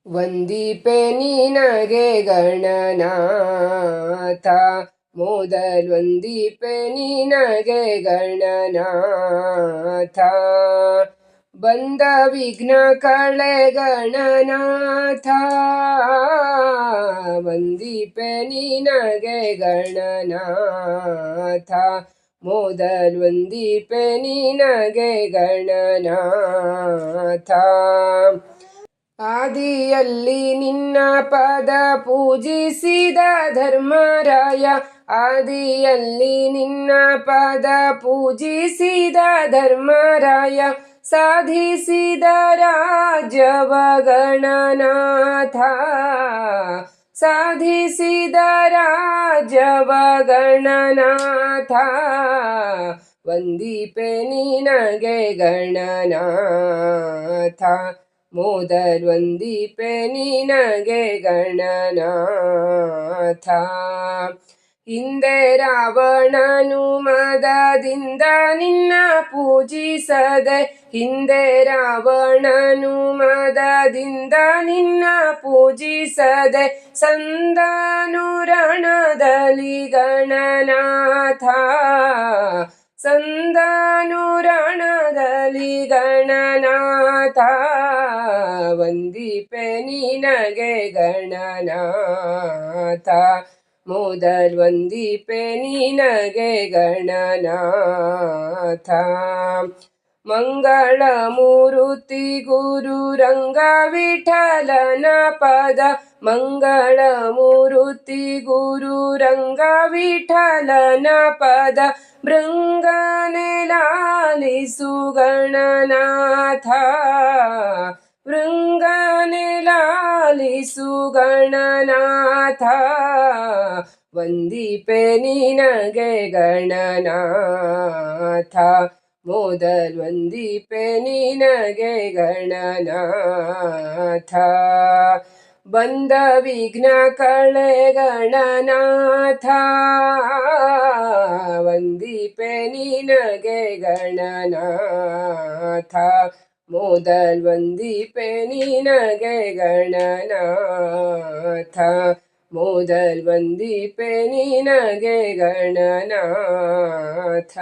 ವಂದಿಪೆ ನಿನಗೆ ಗಣನಾಥ, ಮೊದಲೊಂದಿಪೆ ನಿನಗೆ ಗಣನಾಥ. ಬಂದ ವಿಘ್ನ ಕಳೆ ಗಣನಾಥ, ವಂದಿಪೆ ನಿನಗೆ ಗಣನಾಥ, ಮೊದಲೊಂದಿಪೆ ನಿನಗೆ ಗಣನಾಥ. ಆದಿಯಲ್ಲಿ ನಿನ್ನ ಪದ ಪೂಜಿಸಿದ ಧರ್ಮರಾಯ, ಆದಿಯಲ್ಲಿ ನಿನ್ನ ಪದ ಪೂಜಿಸಿದ ಧರ್ಮರಾಯ, ಸಾಧಿಸಿದ ರಾಜ್ಯವ ಗಣನಾಥ, ಸಾಧಿಸಿದ ರಾಜ್ಯವ ಗಣನಾಥ. ವಂದಿಪೆ ನಿನಗೆ ಗಣನಾಥ, ಮೊದಲೊಂದಿಪೆ ನಿನಗೆ ಗಣನಾಥ. ಹಿಂದೆ ರಾವಣನು ಮದದಿಂದ ನಿನ್ನ ಪೂಜಿಸದೆ, ಹಿಂದೆ ರಾವಣನು ಮದದಿಂದ ನಿನ್ನ ಪೂಜಿಸದೆ, ಸಂದನು ರಣದಲ್ಲಿ ಗಣನಾಥ, ಸಂದನು ರಣದಲ್ಲಿ ಗಣನಾಥ. ವಂದಿಪೆ ನಿನಗೆ ಗಣನಾಥ, ಮೊದಲೊಂದಿಪೆ ನಿನಗೆ ಗಣನಾಥ. ಮಂಗಳ ಮೂರುತಿ ಗುರು ರಂಗ ವಿಠಲನ ಪದ, ಮಂಗಳ ಮೂರುತಿ ಗುರು ರಂಗ ವಿಠಲನ ಪದ, ಭೃಂಗನೆ ಲಾಲಿಸು ಗಣನಾಥ, ಭೃಂಗನೆ ಲಾಲಿಸು ಗಣನಾಥ. ವಂದಿಪೆ ನಿನಗೆ ಗಣನಾಥ, ಮೊದಲೊಂದಿಪೆ ನಿನಗೆ ಗಣನಾಥ. ಬಂದ ವಿಘ್ನ ಕಳೆ ಗಣನಾಥ, ವಂದಿಪೆ ನಿನಗೆ ಗಣನಾಥ, ಮೊದಲೊಂದಿಪೆ ನಿನಗೆ ಗಣನಾಥ, ಮೊದಲೊಂದಿಪೆ ನಿನಗೆ ಗಣನಾಥ.